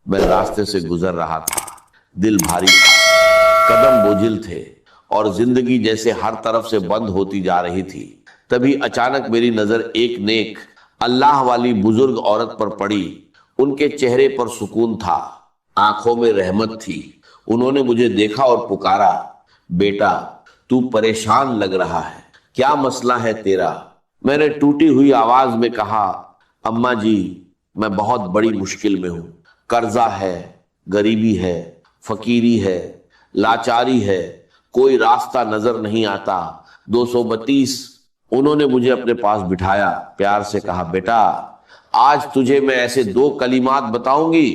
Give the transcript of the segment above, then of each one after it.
میں راستے سے گزر رہا تھا، دل بھاری تھا، قدم بوجھل تھے اور زندگی جیسے ہر طرف سے بند ہوتی جا رہی تھی۔ تبھی اچانک میری نظر ایک نیک اللہ والی بزرگ عورت پر پڑی۔ ان کے چہرے پر سکون تھا، آنکھوں میں رحمت تھی۔ انہوں نے مجھے دیکھا اور پکارا، بیٹا تو پریشان لگ رہا ہے، کیا مسئلہ ہے تیرا؟ میں نے ٹوٹی ہوئی آواز میں کہا، اماں جی میں بہت بڑی مشکل میں ہوں، قرضہ ہے، غریبی ہے، فقیری ہے، لاچاری ہے، کوئی راستہ نظر نہیں آتا۔ 232۔ انہوں نے مجھے اپنے پاس بٹھایا، پیار سے کہا، بیٹا آج تجھے میں ایسے 2 کلمات بتاؤں گی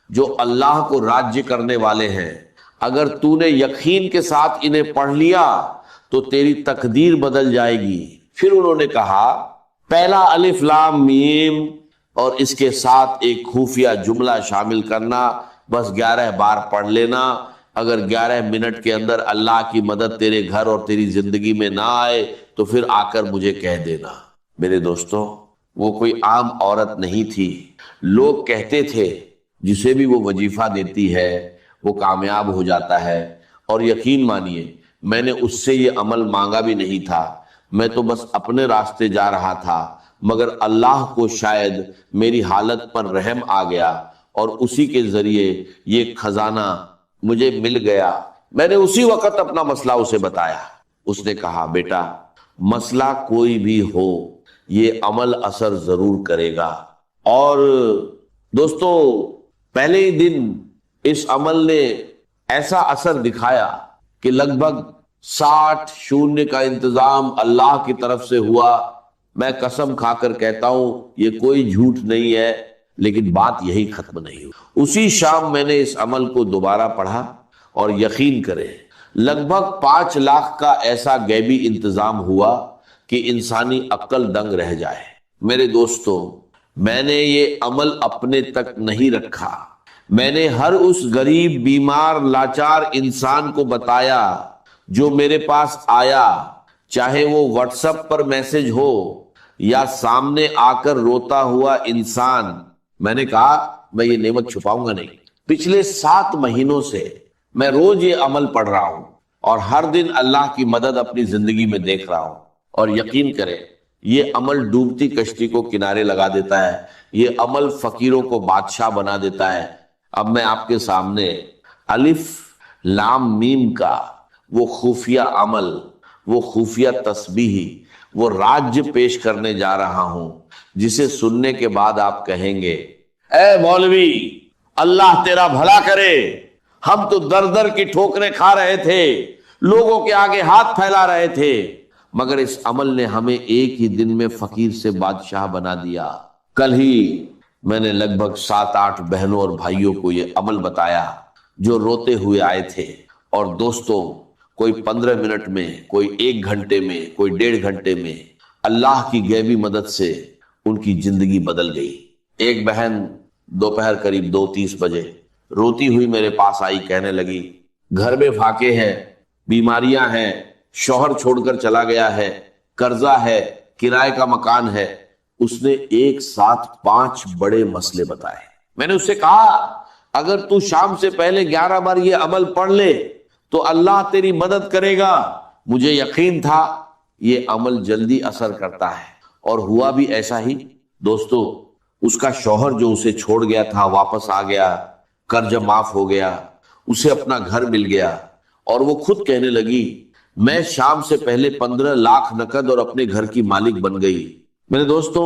جو اللہ کو راضی کرنے والے ہیں۔ اگر تو نے یقین کے ساتھ انہیں پڑھ لیا تو تیری تقدیر بدل جائے گی۔ پھر انہوں نے کہا، پہلا الف لام میم اور اس کے ساتھ ایک خفیہ جملہ شامل کرنا، بس 11 بار پڑھ لینا۔ اگر 11 منٹ کے اندر اللہ کی مدد تیرے گھر اور تیری زندگی میں نہ آئے تو پھر آ کر مجھے کہہ دینا۔ میرے دوستوں، وہ کوئی عام عورت نہیں تھی۔ لوگ کہتے تھے جسے بھی وہ وظیفہ دیتی ہے وہ کامیاب ہو جاتا ہے، اور یقین مانیے میں نے اس سے یہ عمل مانگا بھی نہیں تھا، میں تو بس اپنے راستے جا رہا تھا، مگر اللہ کو شاید میری حالت پر رحم آ گیا اور اسی کے ذریعے یہ خزانہ مجھے مل گیا۔ میں نے اسی وقت اپنا مسئلہ اسے بتایا۔ اس نے کہا، بیٹا مسئلہ کوئی بھی ہو یہ عمل اثر ضرور کرے گا۔ اور دوستو، پہلے ہی دن اس عمل نے ایسا اثر دکھایا کہ لگ بھگ 60 شونیہ کا انتظام اللہ کی طرف سے ہوا۔ میں قسم کھا کر کہتا ہوں یہ کوئی جھوٹ نہیں ہے، لیکن بات یہی ختم نہیں ہوئی۔ اسی شام میں نے اس عمل کو دوبارہ پڑھا اور یقین کریں لگ بھگ 5 لاکھ کا ایسا غیبی انتظام ہوا کہ انسانی عقل دنگ رہ جائے۔ میرے دوستوں، میں نے یہ عمل اپنے تک نہیں رکھا، میں نے ہر اس غریب، بیمار، لاچار انسان کو بتایا جو میرے پاس آیا، چاہے وہ واٹس ایپ پر میسج ہو یا سامنے آ کر روتا ہوا انسان۔ میں نے کہا میں یہ نعمت چھپاؤں گا نہیں۔ پچھلے 7 مہینوں سے میں روز یہ عمل پڑھ رہا ہوں اور ہر دن اللہ کی مدد اپنی زندگی میں دیکھ رہا ہوں، اور یقین کریں یہ عمل ڈوبتی کشتی کو کنارے لگا دیتا ہے، یہ عمل فقیروں کو بادشاہ بنا دیتا ہے۔ اب میں آپ کے سامنے الف لام میم کا وہ خفیہ عمل، وہ خفیہ تسبیح، وہ راج پیش کرنے جا رہا ہوں جسے سننے کے بعد آپ کہیں گے، اے مولوی اللہ تیرا بھلا کرے، ہم تو در در کی ٹھوکریں کھا رہے تھے، لوگوں کے آگے ہاتھ پھیلا رہے تھے، مگر اس عمل نے ہمیں ایک ہی دن میں فقیر سے بادشاہ بنا دیا۔ کل ہی میں نے لگ بھگ 7-8 بہنوں اور بھائیوں کو یہ عمل بتایا جو روتے ہوئے آئے تھے، اور دوستوں کوئی 15 منٹ میں، کوئی 1 گھنٹے میں، کوئی 1.5 گھنٹے میں اللہ کی غیبی مدد سے ان کی زندگی بدل گئی۔ ایک بہن دوپہر قریب 2:30 بجے روتی ہوئی میرے پاس آئی، کہنے لگی، گھر میں فاقے ہیں، بیماریاں ہیں، شوہر چھوڑ کر چلا گیا ہے، قرضہ ہے، کرائے کا مکان ہے۔ اس نے ایک ساتھ 5 بڑے مسئلے بتائے۔ میں نے اس سے کہا، اگر تو شام سے پہلے 11 بار یہ عمل پڑھ لے تو اللہ تیری مدد کرے گا۔ مجھے یقین تھا یہ عمل جلدی اثر کرتا ہے، اور ہوا بھی ایسا ہی۔ دوستو، اس کا شوہر جو اسے چھوڑ گیا تھا واپس آ گیا، قرض معاف ہو گیا، اسے اپنا گھر مل گیا، اور وہ خود کہنے لگی، میں شام سے پہلے 15 لاکھ نقد اور اپنے گھر کی مالک بن گئی۔ میرے دوستوں،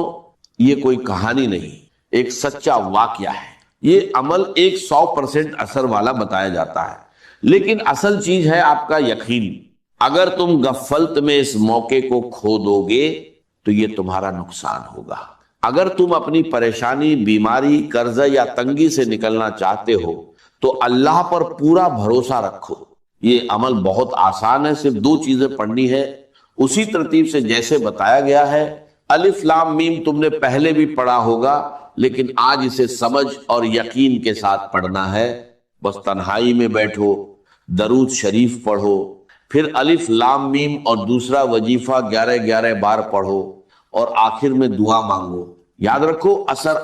یہ کوئی کہانی نہیں، ایک سچا واقعہ ہے۔ یہ عمل 100% اثر والا بتایا جاتا ہے، لیکن اصل چیز ہے آپ کا یقین۔ اگر تم غفلت میں اس موقع کو کھو دو گے تو یہ تمہارا نقصان ہوگا۔ اگر تم اپنی پریشانی، بیماری، قرضہ یا تنگی سے نکلنا چاہتے ہو تو اللہ پر پورا بھروسہ رکھو۔ یہ عمل بہت آسان ہے، صرف 2 چیزیں پڑھنی ہے، اسی ترتیب سے جیسے بتایا گیا ہے۔ الف لام میم تم نے پہلے بھی پڑھا ہوگا، لیکن آج اسے سمجھ اور یقین کے ساتھ پڑھنا ہے۔ بس تنہائی میں بیٹھو، درود شریف پڑھو، پھر الف لام میم اور دوسرا وظیفہ 11 بار پڑھو، اور آخر میں دعا مانگو۔ یاد رکھو اثر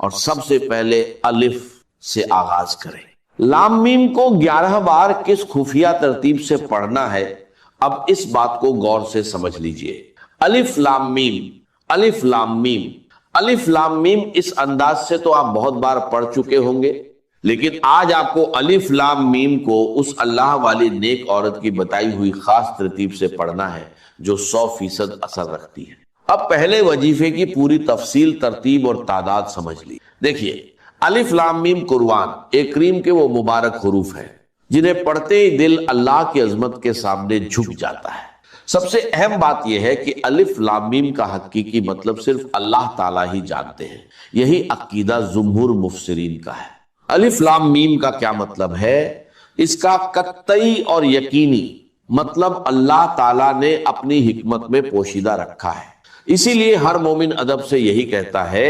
اور سب سے پہلے الف سے آغاز کریں۔ لام میم کو 11 بار کس خفیہ ترتیب سے پڑھنا ہے، اب اس بات کو غور سے سمجھ لیجئے۔ الف لام میم، الف لام میم، الف لام میم، اس انداز سے تو آپ بہت بار پڑھ چکے ہوں گے، لیکن آج آپ کو الف لام میم کو اس اللہ والی نیک عورت کی بتائی ہوئی خاص ترتیب سے پڑھنا ہے جو 100% اثر رکھتی ہے۔ اب پہلے وظیفے کی پوری تفصیل، ترتیب اور تعداد سمجھ لی۔ دیکھیے، الف لام میم قرآن ایک کریم کے وہ مبارک حروف ہیں جنہیں پڑھتے ہی دل اللہ کی عظمت کے سامنے جھک جاتا ہے۔ سب سے اہم بات یہ ہے کہ الف لام میم کا حقیقی مطلب صرف اللہ تعالیٰ ہی جانتے ہیں۔ یہی عقیدہ جمہور مفسرین کا ہے۔ الف لام میم کا کیا مطلب ہے؟ اس کا قطعی اور یقینی مطلب اللہ تعالیٰ نے اپنی حکمت میں پوشیدہ رکھا ہے۔ اسی لیے ہر مومن ادب سے یہی کہتا ہے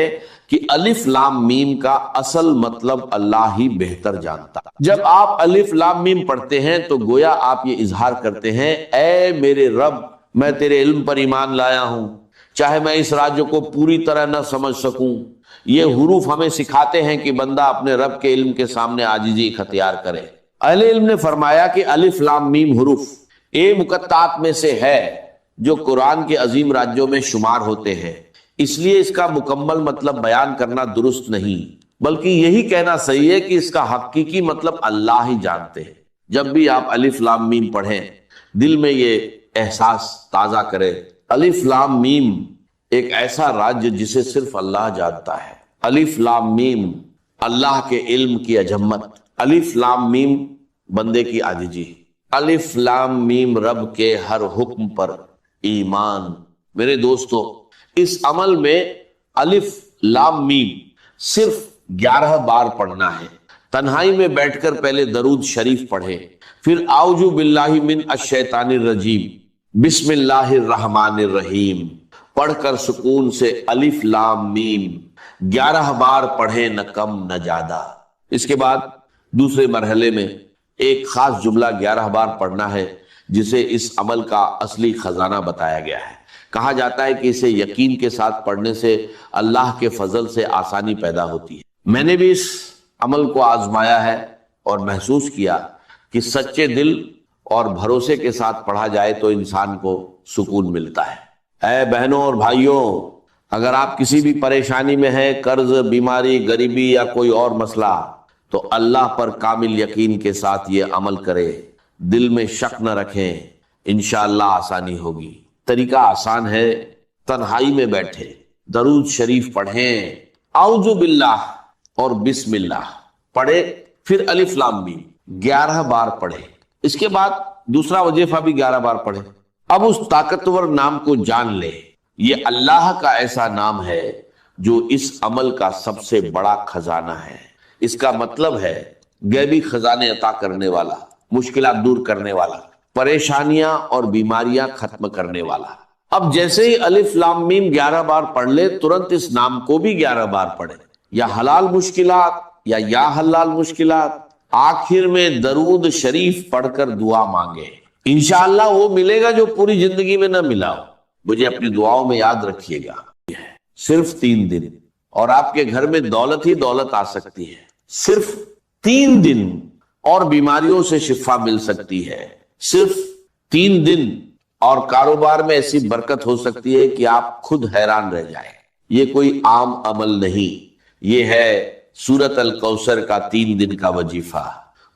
کہ الف لام میم کا اصل مطلب اللہ ہی بہتر جانتا۔ جب آپ الف لام میم پڑھتے ہیں تو گویا آپ یہ اظہار کرتے ہیں، اے میرے رب، میں تیرے علم پر ایمان لایا ہوں، چاہے میں اس راج کو پوری طرح نہ سمجھ سکوں۔ یہ حروف ہمیں سکھاتے ہیں کہ بندہ اپنے رب کے علم کے سامنے عاجزی اختیار کرے۔ اہل علم نے فرمایا کہ الف لام میم حروف مقطعات میں سے ہے جو قرآن کے عظیم راجوں میں شمار ہوتے ہیں، اس لیے اس کا مکمل مطلب بیان کرنا درست نہیں، بلکہ یہی کہنا صحیح ہے کہ اس کا حقیقی مطلب اللہ ہی جانتے ہیں۔ جب بھی آپ الف لام میم پڑھیں، دل میں یہ احساس تازہ کریں، الف لام میم ایک ایسا راج جسے صرف اللہ جانتا ہے۔ الف لام میم اللہ کے علم کی عظمت، الف لام میم بندے کی عاجزی، الف لام میم رب کے ہر حکم پر ایمان۔ میرے دوستو، اس عمل میں الف لام میم صرف 11 بار پڑھنا ہے۔ تنہائی میں بیٹھ کر پہلے درود شریف پڑھیں، پھر اعوذ باللہ من الشیطان الرجیم، بسم اللہ الرحمن الرحیم پڑھ کر سکون سے الف لام میم 11 بار پڑھیں، نہ کم نہ زیادہ۔ اس کے بعد دوسرے مرحلے میں ایک خاص جملہ 11 بار پڑھنا ہے جسے اس عمل کا اصلی خزانہ بتایا گیا ہے۔ کہا جاتا ہے کہ اسے یقین کے ساتھ پڑھنے سے اللہ کے فضل سے آسانی پیدا ہوتی ہے۔ میں نے بھی اس عمل کو آزمایا ہے اور محسوس کیا کہ سچے دل اور بھروسے کے ساتھ پڑھا جائے تو انسان کو سکون ملتا ہے۔ اے بہنوں اور بھائیوں، اگر آپ کسی بھی پریشانی میں ہیں، قرض، بیماری، غریبی یا کوئی اور مسئلہ، تو اللہ پر کامل یقین کے ساتھ یہ عمل کرے، دل میں شک نہ رکھیں، انشاءاللہ آسانی ہوگی۔ طریقہ آسان ہے، تنہائی میں بیٹھے درود شریف پڑھیں، اعوذ باللہ اور بسم اللہ پڑھے، پھر الف لام میم 11 بار پڑھے۔ اس کے بعد دوسرا وظیفہ بھی 11 بار پڑھے۔ اب اس طاقتور نام کو جان لے، یہ اللہ کا ایسا نام ہے جو اس عمل کا سب سے بڑا خزانہ ہے۔ اس کا مطلب ہے غیبی خزانے عطا کرنے والا، مشکلات دور کرنے والا، پریشانیاں اور بیماریاں ختم کرنے والا۔ اب جیسے ہی الف لام میم 11 بار پڑھ لے، ترنت اس نام کو بھی 11 بار پڑھے، یا حلال مشکلات یا حلال مشکلات۔ آخر میں درود شریف پڑھ کر دعا مانگے، انشاءاللہ وہ ملے گا جو پوری زندگی میں نہ ملا ہو۔ مجھے اپنی دعاؤں میں یاد رکھیے گا۔ صرف 3 دن اور آپ کے گھر میں دولت ہی دولت آ سکتی ہے۔ صرف 3 دن اور بیماریوں سے شفا مل سکتی ہے۔ صرف 3 دن اور کاروبار میں ایسی برکت ہو سکتی ہے کہ آپ خود حیران رہ جائیں۔ یہ کوئی عام عمل نہیں، یہ ہے سورۃ الکوثر کا 3 دن کا وظیفہ۔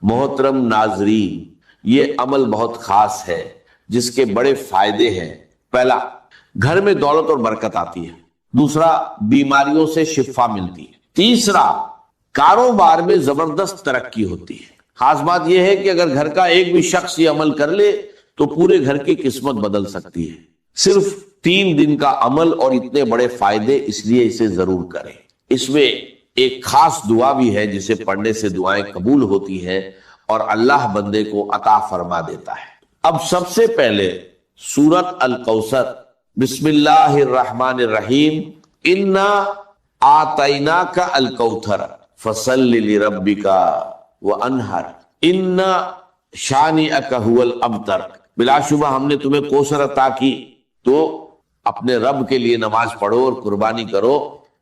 محترم ناظرین، یہ عمل بہت خاص ہے جس کے بڑے فائدے ہیں۔ پہلا، گھر میں دولت اور برکت آتی ہے۔ دوسرا، بیماریوں سے شفا ملتی ہے۔ تیسرا، کاروبار میں زبردست ترقی ہوتی ہے۔ خاص بات یہ ہے کہ اگر گھر کا ایک بھی شخص یہ عمل کر لے تو پورے گھر کی قسمت بدل سکتی ہے۔ صرف 3 دن کا عمل اور اتنے بڑے فائدے، اس لیے اسے ضرور کریں۔ اس میں ایک خاص دعا بھی ہے جسے پڑھنے سے دعائیں قبول ہوتی ہیں اور اللہ بندے کو عطا فرما دیتا ہے۔ اب سب سے پہلے سورۃ الکوثر، بسم اللہ الرحمن الرحیم، انا آتیناک الکوثر فصل لربک وانحر ان شانئک هو الابتر۔ بلا شبہ ہم نے تمہیں کوثر عطا کی، تو اپنے رب کے لیے نماز پڑھو اور قربانی کرو،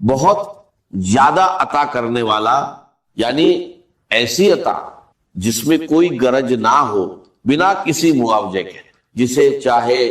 بہت زیادہ عطا کرنے والا، یعنی ایسی عطا جس میں کوئی غرض نہ ہو، بنا کسی معاوضے کے، جسے چاہے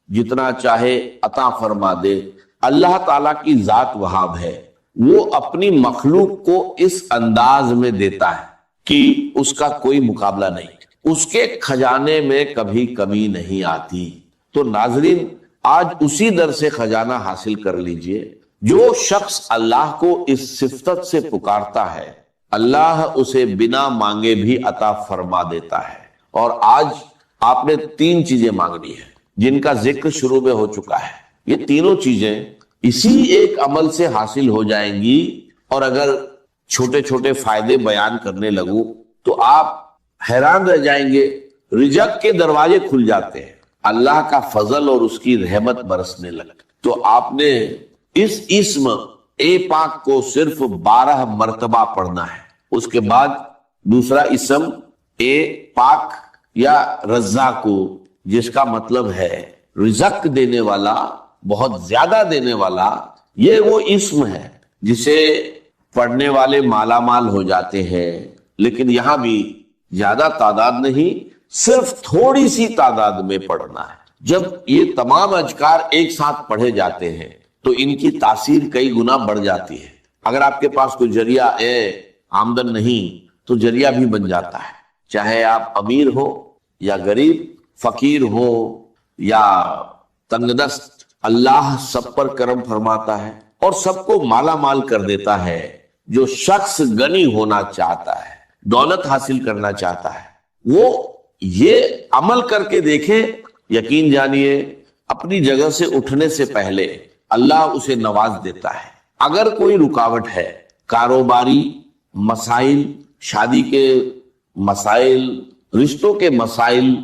جتنا چاہے عطا فرما دے۔ اللہ تعالیٰ کی ذات وہاب ہے، وہ اپنی مخلوق کو اس انداز میں دیتا ہے کہ اس کا کوئی مقابلہ نہیں، اس کے خزانے میں کبھی کمی نہیں آتی۔ تو ناظرین، آج اسی در سے خزانہ حاصل کر لیجئے۔ جو شخص اللہ کو اس صفت سے پکارتا ہے، اللہ اسے بنا مانگے بھی عطا فرما دیتا ہے۔ اور آج آپ نے 3 چیزیں مانگنی ہیں جن کا ذکر شروع میں ہو چکا ہے۔ یہ تینوں چیزیں اسی ایک عمل سے حاصل ہو جائیں گی، اور اگر چھوٹے چھوٹے فائدے بیان کرنے لگوں تو آپ حیران رہ جائیں گے۔ رزق کے دروازے کھل جاتے ہیں، اللہ کا فضل اور اس کی رحمت برسنے لگے۔ تو آپ نے اس اسم اے پاک کو صرف 12 مرتبہ پڑھنا ہے۔ اس کے بعد دوسرا اسم اے پاک یا رزاق، جس کا مطلب ہے رزق دینے والا، بہت زیادہ دینے والا۔ یہ وہ اسم ہے جسے پڑھنے والے مالا مال ہو جاتے ہیں، لیکن یہاں بھی زیادہ تعداد نہیں، صرف تھوڑی سی تعداد میں پڑھنا ہے۔ جب یہ تمام اذکار ایک ساتھ پڑھے جاتے ہیں تو ان کی تاثیر کئی گنا بڑھ جاتی ہے۔ اگر آپ کے پاس کوئی ذریعہ آمدن نہیں تو ذریعہ بھی بن جاتا ہے، چاہے آپ امیر ہو یا غریب، فقیر ہو یا تنگ دست، اللہ سب پر کرم فرماتا ہے اور سب کو مالا مال کر دیتا ہے۔ جو شخص غنی ہونا چاہتا ہے، دولت حاصل کرنا چاہتا ہے، وہ یہ عمل کر کے دیکھے، یقین جانیے اپنی جگہ سے اٹھنے سے پہلے اللہ اسے نواز دیتا ہے۔ اگر کوئی رکاوٹ ہے، کاروباری مسائل، شادی کے مسائل، رشتوں کے مسائل،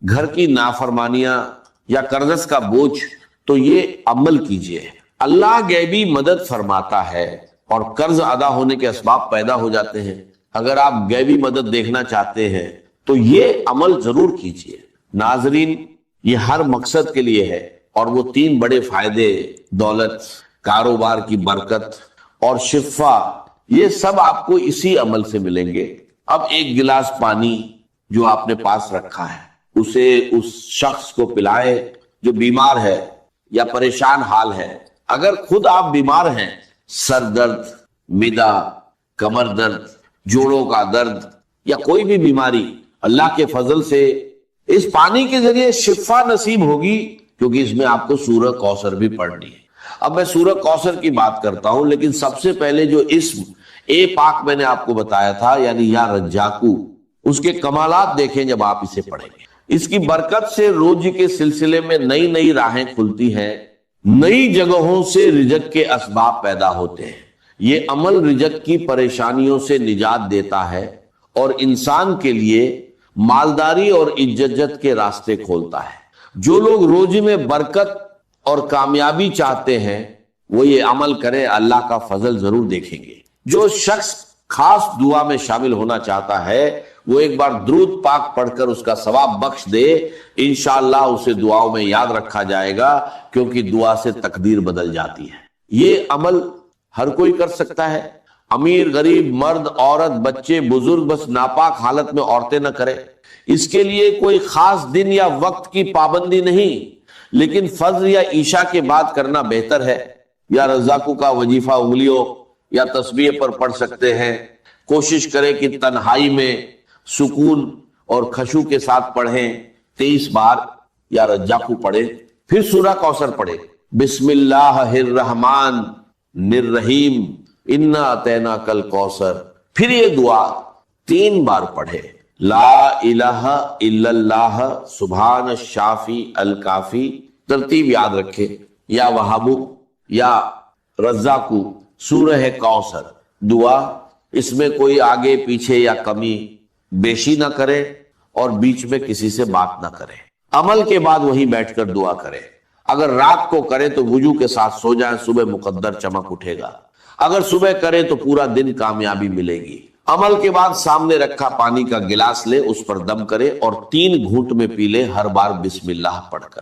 گھر کی نافرمانیاں یا قرض کا بوجھ، تو یہ عمل کیجئے۔ اللہ غیبی مدد فرماتا ہے اور قرض ادا ہونے کے اسباب پیدا ہو جاتے ہیں۔ اگر آپ غیبی مدد دیکھنا چاہتے ہیں تو یہ عمل ضرور کیجئے۔ ناظرین، یہ ہر مقصد کے لیے ہے، اور وہ 3 بڑے فائدے، دولت، کاروبار کی برکت اور شفا، یہ سب آپ کو اسی عمل سے ملیں گے۔ اب ایک گلاس پانی جو آپ نے پاس رکھا ہے، اسے اس شخص کو پلائے جو بیمار ہے یا پریشان حال ہے۔ اگر خود آپ بیمار ہیں، سر درد، معدہ، کمر درد، جوڑوں کا درد یا کوئی بھی بیماری، اللہ کے فضل سے اس پانی کے ذریعے شفا نصیب ہوگی، کیونکہ اس میں آپ کو سورہ کوثر بھی پڑھنی ہے۔ اب میں سورہ کوثر کی بات کرتا ہوں، لیکن سب سے پہلے جو اسم اے پاک میں نے آپ کو بتایا تھا، یعنی یا رجاکو، اس کے کمالات دیکھیں جب آپ اسے پڑھیں گے۔ اس کی برکت سے روزی کے سلسلے میں نئی نئی راہیں کھلتی ہیں، نئی جگہوں سے رزق کے اسباب پیدا ہوتے ہیں۔ یہ عمل رزق کی پریشانیوں سے نجات دیتا ہے اور انسان کے لیے مالداری اور عزت کے راستے کھولتا ہے۔ جو لوگ روزی میں برکت اور کامیابی چاہتے ہیں وہ یہ عمل کریں، اللہ کا فضل ضرور دیکھیں گے۔ جو شخص خاص دعا میں شامل ہونا چاہتا ہے وہ ایک بار درود پاک پڑھ کر اس کا ثواب بخش دے، انشاءاللہ اسے دعاؤں میں یاد رکھا جائے گا، کیونکہ دعا سے تقدیر بدل جاتی ہے۔ یہ عمل ہر کوئی کر سکتا ہے، امیر غریب، مرد عورت، بچے بزرگ، بس ناپاک حالت میں عورتیں نہ کریں۔ اس کے لیے کوئی خاص دن یا وقت کی پابندی نہیں، لیکن فجر یا عشاء کے بعد کرنا بہتر ہے۔ یا رزاقوں کا وظیفہ انگلیوں یا تسبیح پر پڑھ سکتے ہیں۔ کوشش کریں کہ تنہائی میں سکون اور خشوع کے ساتھ پڑھیں۔ 23 بار یا رجاقو پڑھیں، پھر سورہ کوثر پڑھیں۔ بسم اللہ الرحمن الرحیم انا اعطیناک الکوثر، پھر یہ دعا 3 بار پڑھے۔ لا الہ الا اللہ سبحان الشافی الکافی، ترتیب یاد رکھے، یا وہابو یا رزاقو، سورہ کوثر دعا۔ اس میں کوئی آگے پیچھے یا کمی بیشی نہ کرے اور بیچ میں کسی سے بات نہ کرے۔ عمل کے بعد وہیں بیٹھ کر دعا کرے۔ اگر رات کو کرے تو وضو کے ساتھ سو جائیں، صبح مقدر چمک اٹھے گا۔ اگر صبح کرے تو پورا دن کامیابی ملے گی۔ عمل کے بعد سامنے رکھا پانی کا گلاس لے، اس پر دم کرے اور 3 گھونٹ میں پی لے، ہر بار بسم اللہ پڑھ کر۔